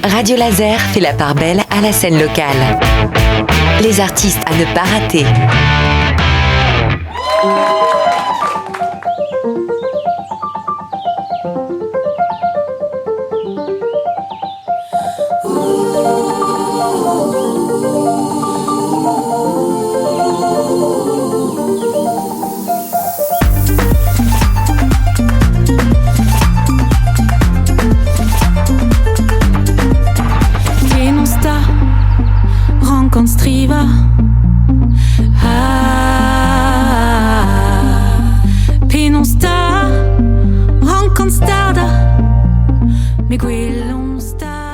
Radio Laser fait la part belle à la scène locale. Les artistes à ne pas rater.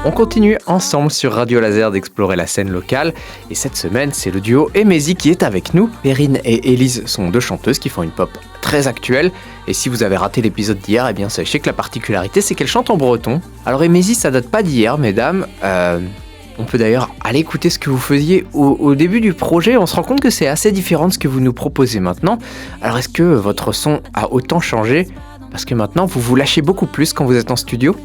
On continue ensemble sur Radio Laser d'explorer la scène locale et cette semaine c'est le duo Emezi qui est avec nous. Perrine et Élise sont deux chanteuses qui font une pop très actuelle et si vous avez raté l'épisode d'hier, eh bien sachez que la particularité c'est qu'elles chantent en breton. Alors Emezi ça date pas d'hier mesdames, on peut d'ailleurs aller écouter ce que vous faisiez au début du projet, on se rend compte que c'est assez différent de ce que vous nous proposez maintenant. Alors est-ce que votre son a autant changé parce que maintenant vous vous lâchez beaucoup plus quand vous êtes en studio ?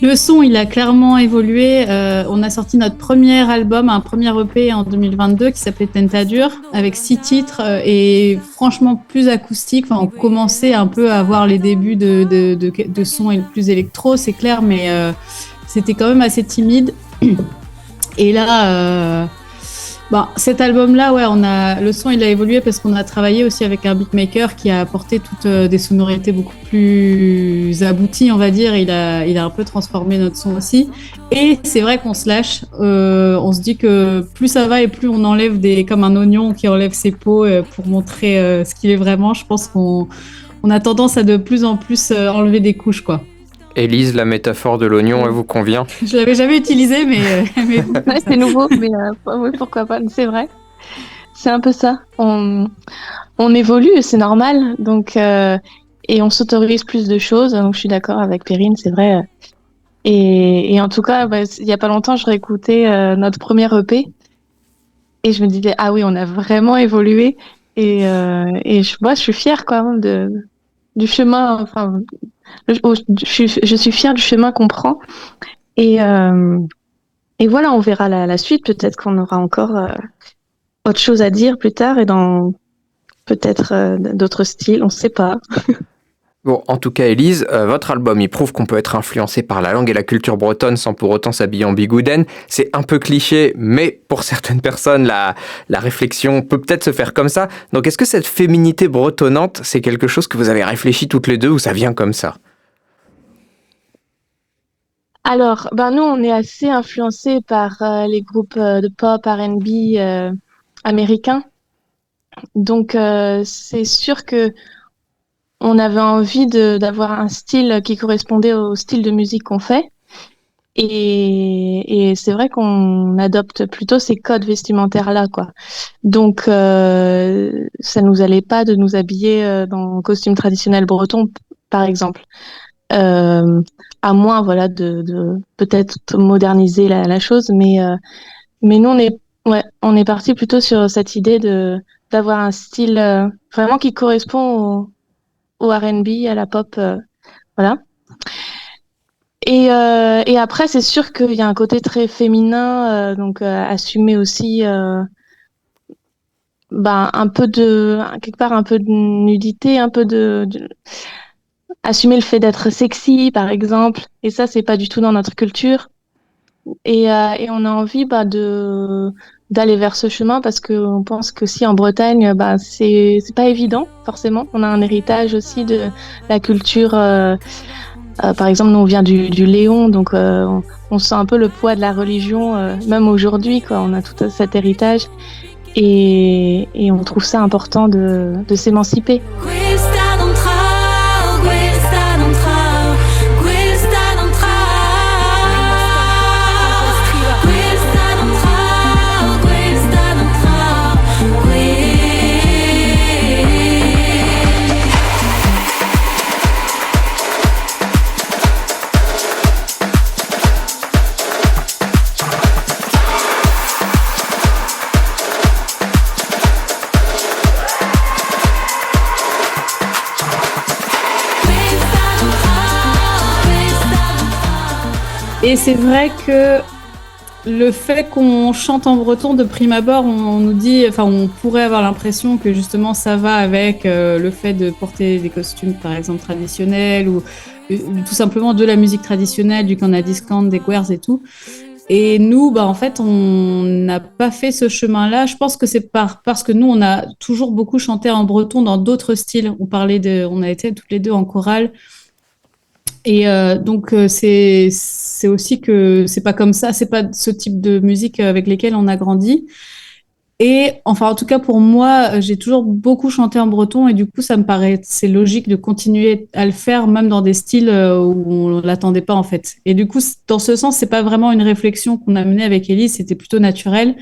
Le son, il a clairement évolué. On a sorti notre premier album, un premier EP en 2022 qui s'appelait Tentadur, avec 6 titres et franchement plus acoustique. Enfin, on commençait un peu à voir les débuts de son et plus électro, c'est clair, mais c'était quand même assez timide. Et là, cet album-là, ouais, le son, il a évolué parce qu'on a travaillé aussi avec un beatmaker qui a apporté toutes des sonorités beaucoup plus abouties, on va dire. Il a un peu transformé notre son aussi. Et c'est vrai qu'on se lâche. On se dit que plus ça va et plus on enlève comme un oignon qui enlève ses peaux pour montrer ce qu'il est vraiment. Je pense qu'on a tendance à de plus en plus enlever des couches, quoi. Élise, la métaphore de l'oignon, elle vous convient ? Je l'avais jamais utilisée, mais ouais, c'est nouveau, mais oui, pourquoi pas, c'est vrai. C'est un peu ça. On évolue, c'est normal, donc et on s'autorise plus de choses. Donc je suis d'accord avec Perrine, c'est vrai. Et en tout cas, il y a pas longtemps, je réécoutais notre premier EP et je me disais ah oui, on a vraiment évolué et je suis fière quand même du chemin. Enfin, je suis fière du chemin qu'on prend et voilà, on verra la suite. Peut-être qu'on aura encore autre chose à dire plus tard et dans peut-être d'autres styles, on ne sait pas. Bon, en tout cas, Élise, votre album, il prouve qu'on peut être influencé par la langue et la culture bretonne sans pour autant s'habiller en bigouden. C'est un peu cliché, mais pour certaines personnes, la réflexion peut peut-être se faire comme ça. Donc, est-ce que cette féminité bretonnante, c'est quelque chose que vous avez réfléchi toutes les deux ou ça vient comme ça ? Alors, nous, on est assez influencés par les groupes de pop, R&B américains. Donc, c'est sûr que on avait envie d'avoir un style qui correspondait au style de musique qu'on fait. Et c'est vrai qu'on adopte plutôt ces codes vestimentaires-là, quoi. Donc, ça nous allait pas de nous habiller dans un costume traditionnel breton, par exemple. À moins, voilà, de peut-être moderniser la chose, mais nous, on est parti plutôt sur cette idée d'avoir un style vraiment qui correspond au R&B, à la pop, voilà. Et après, c'est sûr qu'il y a un côté très féminin, donc assumer aussi un peu quelque part un peu de nudité, un peu assumer le fait d'être sexy, par exemple. Et ça, c'est pas du tout dans notre culture. Et on a envie d'aller vers ce chemin parce que on pense que si en Bretagne, c'est pas évident forcément. On a un héritage aussi de la culture. Par exemple, nous on vient du Léon, donc on sent un peu le poids de la religion, même aujourd'hui, quoi. On a tout cet héritage et on trouve ça important de s'émanciper. Et c'est vrai que le fait qu'on chante en breton de prime abord, on nous dit, enfin, on pourrait avoir l'impression que justement ça va avec le fait de porter des costumes, par exemple, traditionnels ou tout simplement de la musique traditionnelle, du Kanadiskant, des Guers et tout. Et nous, en fait, on n'a pas fait ce chemin-là. Je pense que c'est parce que nous, on a toujours beaucoup chanté en breton dans d'autres styles. On a été toutes les deux en chorale. Et donc c'est aussi que c'est pas comme ça, c'est pas ce type de musique avec lesquelles on a grandi. Et enfin en tout cas pour moi, j'ai toujours beaucoup chanté en breton et du coup ça me paraît c'est logique de continuer à le faire même dans des styles où on l'attendait pas en fait. Et du coup dans ce sens c'est pas vraiment une réflexion qu'on a menée avec Élise, c'était plutôt naturel.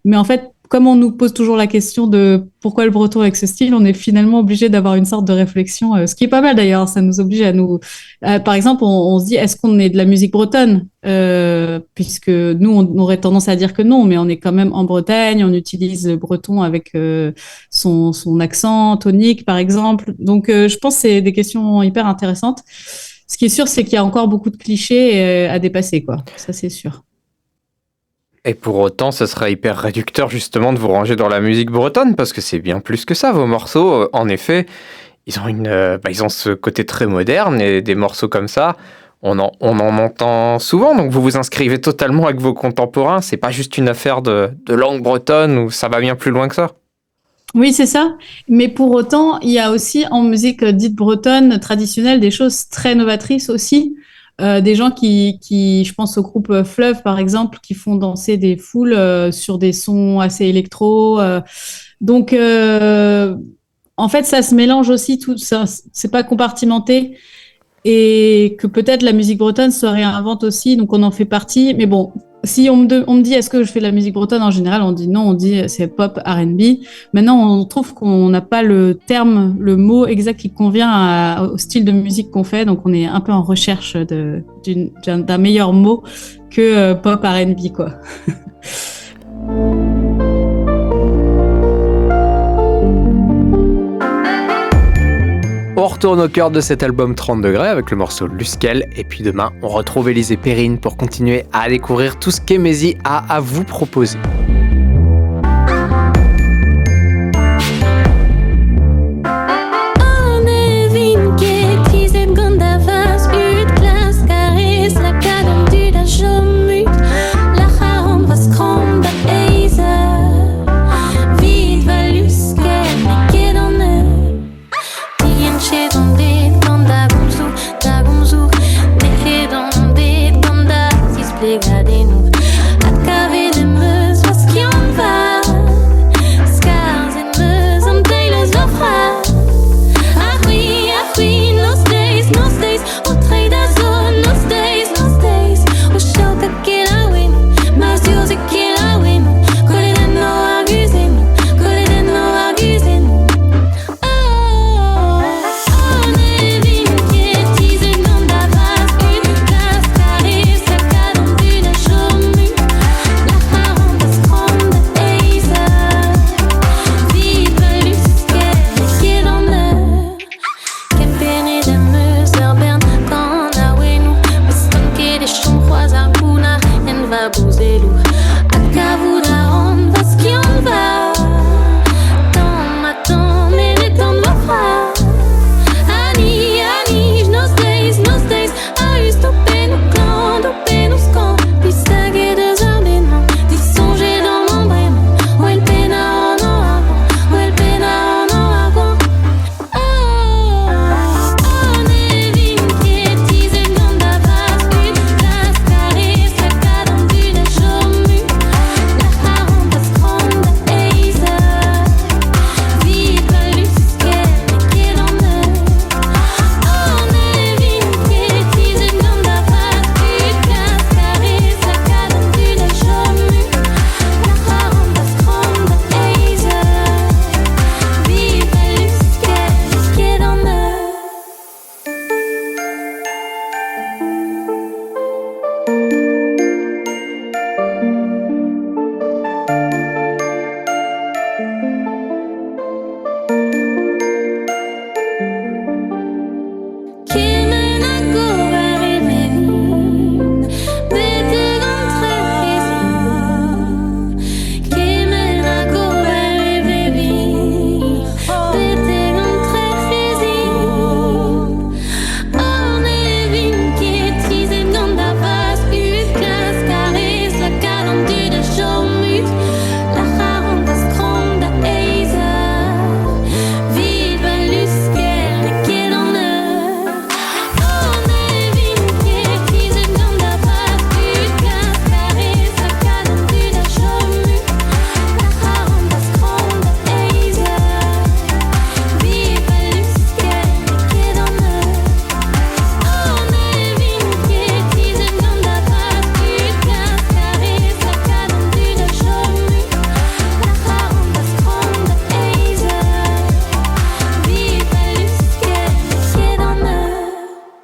Mais en fait, comme on nous pose toujours la question de pourquoi le breton avec ce style, on est finalement obligé d'avoir une sorte de réflexion, ce qui est pas mal d'ailleurs. Ça nous oblige à nous. Par exemple, on se dit est-ce qu'on est de la musique bretonne puisque nous, on aurait tendance à dire que non, mais on est quand même en Bretagne, on utilise le breton avec son accent tonique, par exemple. Donc, je pense que c'est des questions hyper intéressantes. Ce qui est sûr, c'est qu'il y a encore beaucoup de clichés à dépasser, quoi. Ça, c'est sûr. Et pour autant, ce serait hyper réducteur justement de vous ranger dans la musique bretonne, parce que c'est bien plus que ça, vos morceaux. En effet, ils ont ce côté très moderne, et des morceaux comme ça, on en entend souvent, donc vous vous inscrivez totalement avec vos contemporains. C'est pas juste une affaire de langue bretonne, où ça va bien plus loin que ça. Oui, c'est ça. Mais pour autant, il y a aussi en musique dite bretonne traditionnelle des choses très novatrices aussi. Des gens qui, je pense au groupe Fleuve par exemple, qui font danser des foules sur des sons assez électro. Donc, en fait, ça se mélange aussi. Tout ça, c'est pas compartimenté. Et que peut-être la musique bretonne se réinvente aussi, donc on en fait partie. Mais bon, si on me dit est-ce que je fais de la musique bretonne, en général on dit non, on dit c'est pop, R&B. Maintenant on trouve qu'on n'a pas le terme, le mot exact qui convient au style de musique qu'on fait, donc on est un peu en recherche d'un meilleur mot que pop, R&B quoi. On retourne au cœur de cet album 30 degrés avec le morceau Luskel. Et puis demain, on retrouve Élise et Perrine pour continuer à découvrir tout ce qu'Emezi a à vous proposer.